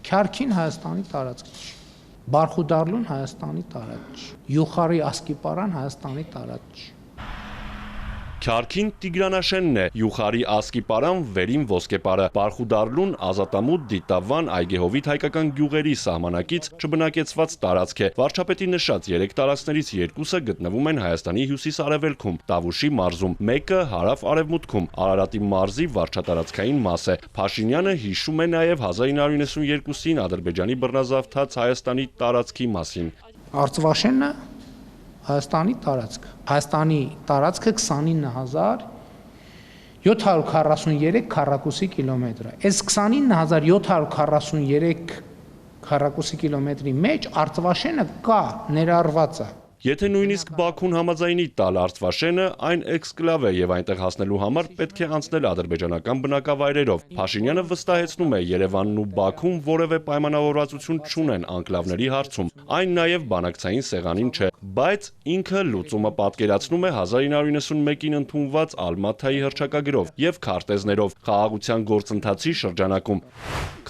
Քարքին Հայաստանի տարածք չի։ Բարխուդարլուն Հայաստանի տարածք չի։ Յուխարի Ասկիպարան Հայաստանի տարածք չի։ Քարքին Տիգրանաշենն է, Յուխարի Ասկիպարան վերին ոսկեպարը, Բարխուդարլուն, Ազատամուտ, Դիտավան, Այգեհովիտ հայկական գյուղերի սահմանակից չբնակեցված տարածք է։ Վարչապետի նշած 3 տարածքներից 2-ը գտնվում են Հայաստանի հյուսիս-արևելքում, Տավուշի մարզում, մեկը հարավ-արևմուտքում, Արարատի մարզի վարչատարածքային մաս է։ Փաշինյանը հիշում է նաև 1992-ին Ադրբեջանի բռնազավթած Հայաստանի տարածքի մասին։ Արծվաշենը Հայաստանի տարածք։ Հայաստանի տարածքը 29743 քառակուսի կիլոմետր է։ Այս 29743 քառակուսի կիլոմետրի մեջ Արծվաշենը կա, ներառված է։ Եթե նույնիսկ Բաքուն համաձայնի տալ Արծվաշենը, այն էքսկլավ է եւ այնտեղ հասնելու համար պետք է անցնել ադրբեջանական բնակավայրերով։ Փաշինյանը վստահեցնում է Երևանն ու Բաքուն որևէ պայմանավորվածություն չունեն անկլավների հարցում։ Այն նաեւ բանակցային սեղանին չէ, բայց ինքը լուծումը պատկերացնում է 1991-ին ընդունված Ալմաթայի հռչակագրով եւ քարտեզներով խաղաղության գործընթացի շրջանակում։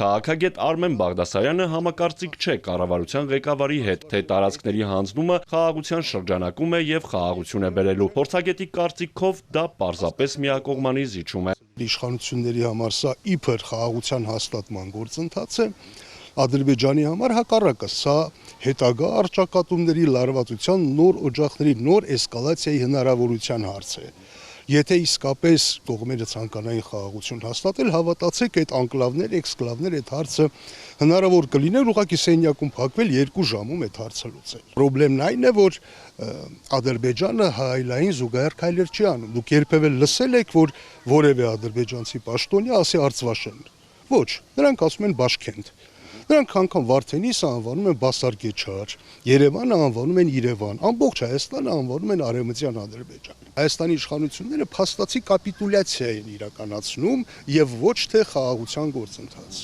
Քաղաքագետ Արմեն Բաղդասարյանը համակարծիք չէ կառավարության ղեկավարի հետ, թե տարածքների հանձնումը խաղաղության շրջանակում է եւ խաղաղություն է բերելու։ Փորձագետի կարծիքով դա պարզապես միակողմանի զիջում է։ Իշխանությունների համար սա իբր խաղաղության հաստատման գործընթաց է, Ադրբեջանի համար հակառակը, սա հետագա առճակատումների լարվածության նոր օջախների նոր էսկալացիայի հնարավորության հարց է։ Եթե իսկապես կողմերը ցանկանային խաղաղություն հաստատել, հավատացեք, այդ անկլավներ, էքսկլավներ, այդ հարցը հնարավոր կլիներ ուղղակի սենյակում փակվել 2 ժամում այդ հարցը լուծել։ Պրոբլեմն այն է, որ Ադրբեջանը հայլային զուգահեռ քայլեր չի անում։ Դուք երբևէ լսել եք, որ որևէ ադրբեջանցի պաշտոնյա ասի Արծվաշեն։ Ոչ, նրանք ասում են Բաշքենտ։ Նրանք անգամ Վարդենիսը անվանում են Բասարգեչար, Երևանը անվանում են Երևան, ամբողջ Հայաստանը անվանում են Արևմտյան Ադրբեջան։ Հայաստանի իշխանությունները փաստացի կապիտուլյացիա են իրականացնում եւ ոչ թե խաղաղության գործընթաց։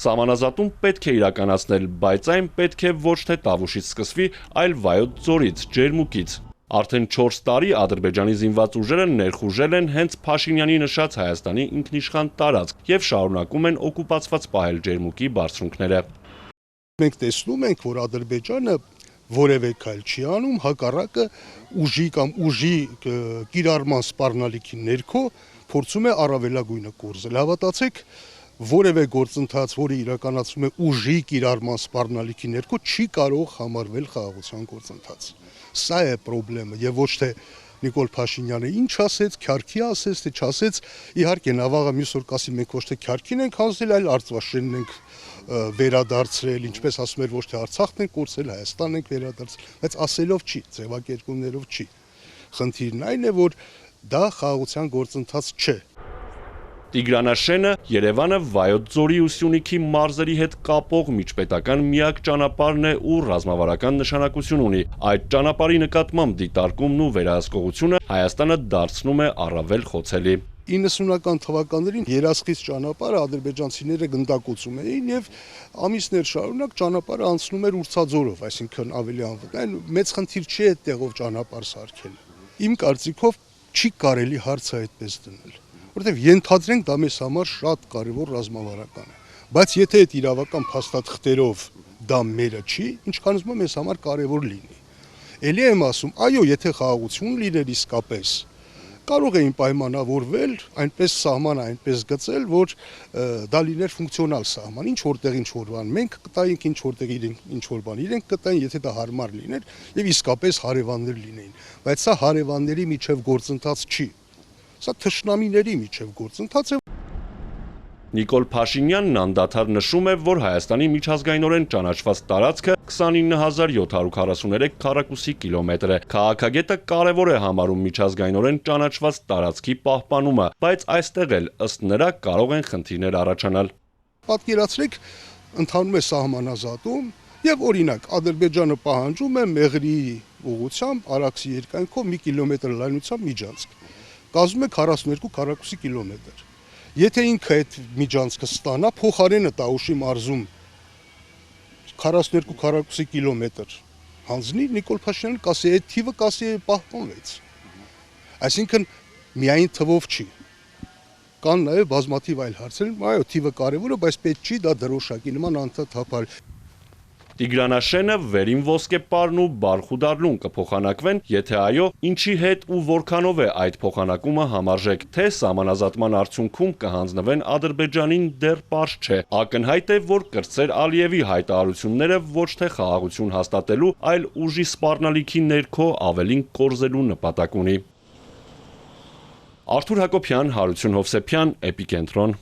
Սահմանազատում պետք է իրականացնել, բայց այն պետք է ոչ թե Տավուշից սկսվի, այլ Վայոց ձորից, Ջերմուկից։ Արդեն 4 տարի Ադրբեջանի զինված ուժերը ներխուժել են հենց Փաշինյանի նշած Հայաստանի ինքնիշխան տարածք եւ շարունակում են օկուպացված պահել Ջերմուկի բարձունքները։ Մենք տեսնում ենք, որ Ադրբեջանը որևէ քայլ չի անում, հակառակը ուժի կամ ուժի կիրառման սպառնալիքի ներքո փորձում է առավելագույնը կորզել։ Հավատացեք, որևէ գործընթաց, որը իրականացվում է ուժի կիրառման սպառնալիքի ներքո, չի կարող համարվել խաղաղության գործընթաց։ Սա է խնդրեմը եւ ոչ թե Նիկոլ Փաշինյանը ինչ ասեց, քյարքի ասեց, թե չասեց, իհարկե նավաղը մյուս օր կասի մենք ոչ թե քյարքին ենք հանձնել, այլ Արծվաշենն ենք վերադարձրել, ինչպես ասում էր, ոչ թե Արցախն ենք կորցրել, Հայաստանն ենք վերադարձրել, բայց ասելով չի, ձևակերպումներով չի։ Խնդիրն այն է, որ դա խաղաղության գործընթաց չէ։ Տիգրանաշենը Երևանը Վայոց ձորի ու Սյունիքի մարզերի հետ կապող միջպետական միակ ճանապարհն է ու ռազմավարական նշանակություն ունի։ Այդ ճանապարհի նկատմամբ դիտարկումն ու վերահսկողությունը Հայաստանը դարձնում է առավել խոցելի։ 90-ական թվականներին երասխից ճանապարհը ադրբեջանցիները գնդակոծում էին եւ ամիսներ շարունակ ճանապարհը անցնում էր Ուրցաձորով, այսինքն ավելի անվտանգ։ Մեծ խնդիր չի այդտեղով ճանապարհ սարքելը։ Իմ կարծիքով չի կարելի հարցը այդպես դնել, որովհետեւ ենթադրենք դա մեզ համար շատ կարեւոր ռազմավարական է, բայց եթե այդ իրավական փաստաթղթերով դա մերը չի, ինչքան ուզում եմ մեզ համար կարեւոր լինի։ Էլի եմ ասում, այո, եթե խաղաղություն լիներ իսկապես, կարող էին պայմանավորվել, այնպես սահմանը այնպես գծել, որ դա լիներ ֆունկցիոնալ սահման, ինչ որտեղ ինչ որ բան մենք կտայինք, ինչ որտեղ ինչ որ բան իրենք կտային, եթե դա հարմար լիներ եւ իսկապես հարևաններ լինեին, բայց սա հարևանների միջև գործընթաց չի։ Սա թշնամիների միջև գործընթաց է։ Նիկոլ Փաշինյանն անդադար նշում է, որ Հայաստանի միջազգայինորեն ճանաչված տարածքը 29743 քառակուսի կիլոմետր է։ Քաղաքագետը կարևոր է համարում միջազգայինորեն ճանաչված տարածքի պահպանումը, բայց այստեղ էլ ըստ նրա կարող են խնդիրներ առաջանալ։ Պատկերացրեք, ընթանում է սահմանազատում եւ օրինակ Ադրբեջանը պահանջում է Մեղրի ուղղությամբ Արաքսի երկայնքով 1 կիլոմետր լայնությամբ միջանցք։ Կազմում է 42 քառակուսի կիլոմետր։ Եթե ինքը այդ միջանցքը ստանա, փոխարենը Տավուշի մարզում 42 քառակուսի կիլոմետր հանձնի, Նիկոլ Փաշինյանը կասի, այդ թիվը կասի պահպանվեց։ Այսինքն միայն թվով չի։ Կան նաև բազմաթիվ այլ հարցեր, այո, թիվը կարևոր է, բայց պետք չի դա դրոշակի նման անդադ թափալ։ Տիգրանաշենը, վերին ոսկեպարն ու Բարխուդարլուն կփոխանակվեն, եթե այո, ինչի հետ ու որքանով է այդ փոխանակումը համարժեք, թե սահմանազատման արդյունքում կհանձնվեն Ադրբեջանին դեռ պարզ չէ։ Ակնհայտ է, որ կրտսեր Ալիևի հայտարարությունները ոչ թե խաղաղություն հաստատելու, այլ ուժի սպառնալիքի ներքո ավելին կորզելու նպատակ ունի։ Արթուր Հակոբյան, Հարություն Հովսեփյան, Էպիկենտրոն։